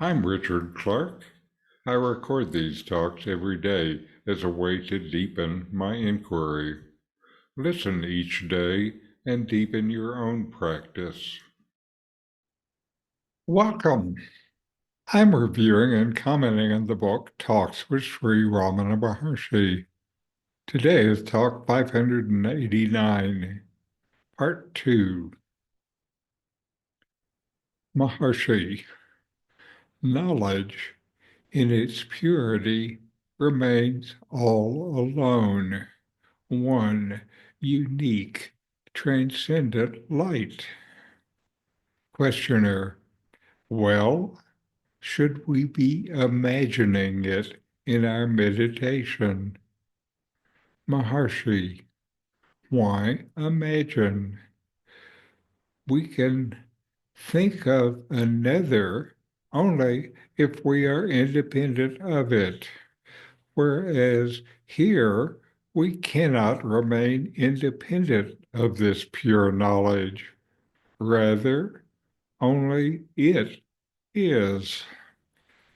I'm Richard Clarke. I record these talks every day as a way to deepen my inquiry. Listen each day and deepen your own practice. Welcome. I'm reviewing and commenting on the book Talks with Sri Ramana Maharshi. Today is Talk 589, Part 2. Maharshi. Knowledge in its purity remains all alone. One unique, transcendent light. Questioner, well, should we be imagining it in our meditation? Maharshi, why imagine? We can think of another only if we are independent of it, whereas here we cannot remain independent of this pure knowledge. Rather, only it is.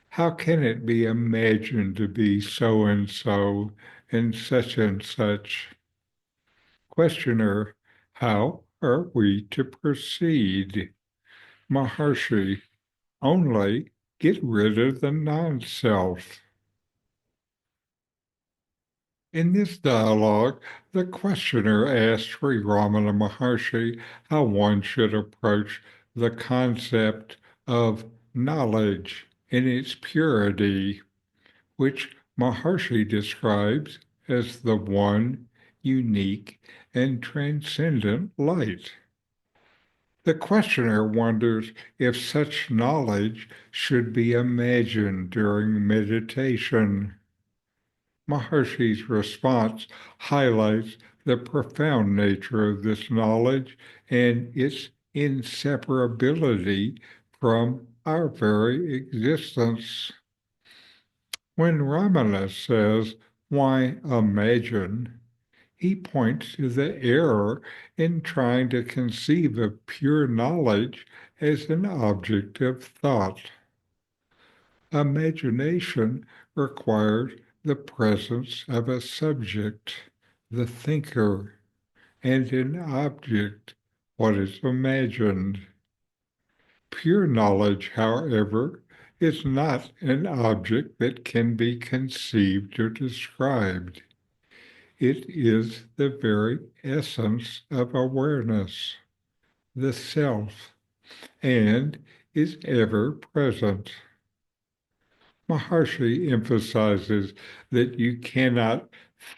How can it be imagined to be so and so and such and such? Questioner, how are we to proceed? Maharshi, only get rid of the non-self. In this dialogue, the questioner asked Sri Ramana Maharshi how one should approach the concept of knowledge in its purity, which Maharshi describes as the one, unique, and transcendent light. The questioner wonders if such knowledge should be imagined during meditation. Maharshi's response highlights the profound nature of this knowledge and its inseparability from our very existence. When Ramana says, why imagine? He points to the error in trying to conceive of pure knowledge as an object of thought. Imagination requires the presence of a subject, the thinker, and an object, what is imagined. Pure knowledge, however, is not an object that can be conceived or described. It is the very essence of awareness, the self, and is ever present. Maharshi emphasizes that you cannot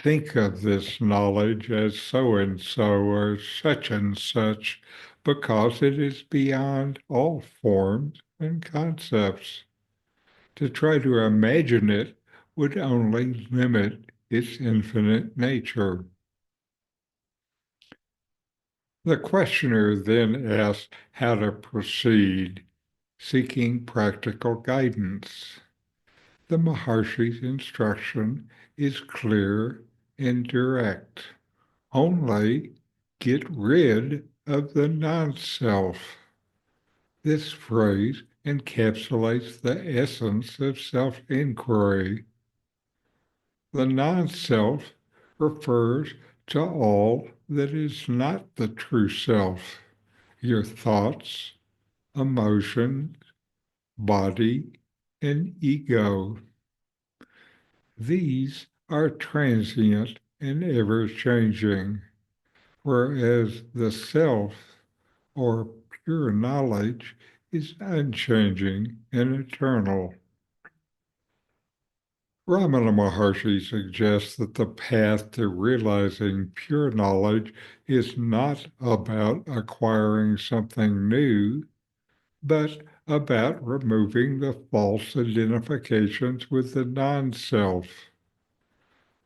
think of this knowledge as so and so or such and such because it is beyond all forms and concepts. To try to imagine it would only limit its infinite nature. The questioner then asks how to proceed, seeking practical guidance. The Maharshi's instruction is clear and direct. Only get rid of the non-self. This phrase encapsulates the essence of self-inquiry. The non-self refers to all that is not the true self, your thoughts, emotions, body, and ego. These are transient and ever-changing, whereas the self, or pure knowledge, is unchanging and eternal. Ramana Maharshi suggests that the path to realizing pure knowledge is not about acquiring something new, but about removing the false identifications with the non-self.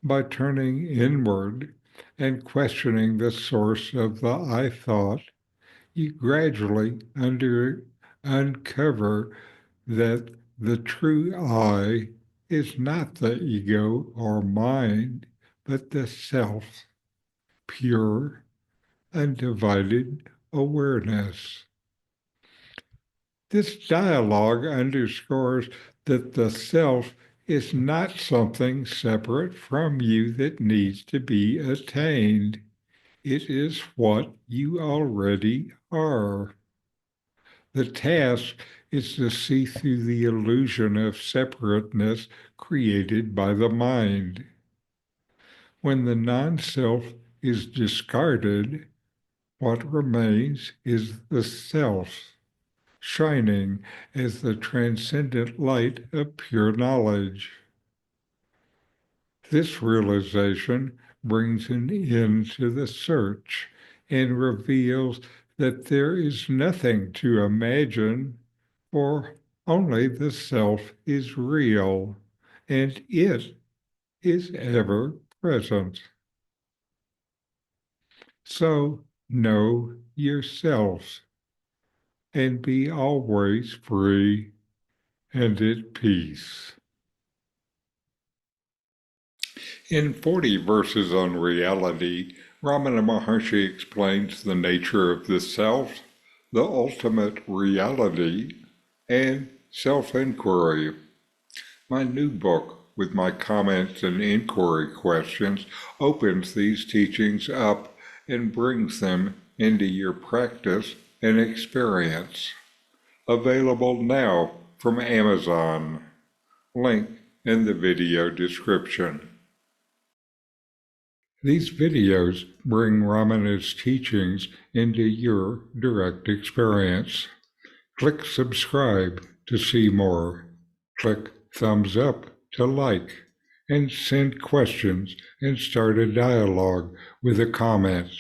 By turning inward and questioning the source of the I thought, you gradually uncover that the true I is not the ego or mind, but the self, pure, undivided awareness. This dialogue underscores that the self is not something separate from you that needs to be attained. It is what you already are. The task is to see through the illusion of separateness created by the mind. When the non-self is discarded, what remains is the self, shining as the transcendent light of pure knowledge. This realization brings an end to the search and reveals that there is nothing to imagine, for only the self is real, and it is ever present. So know yourselves and be always free and at peace. In 40 Verses on Reality, Ramana Maharshi explains the nature of the self, the ultimate reality, and self-inquiry. My new book, with my comments and inquiry questions, opens these teachings up and brings them into your practice and experience. Available now from Amazon. Link in the video description. These videos bring Ramana's teachings into your direct experience. Click subscribe to see more. Click thumbs up to like, and send questions and start a dialogue with a comment.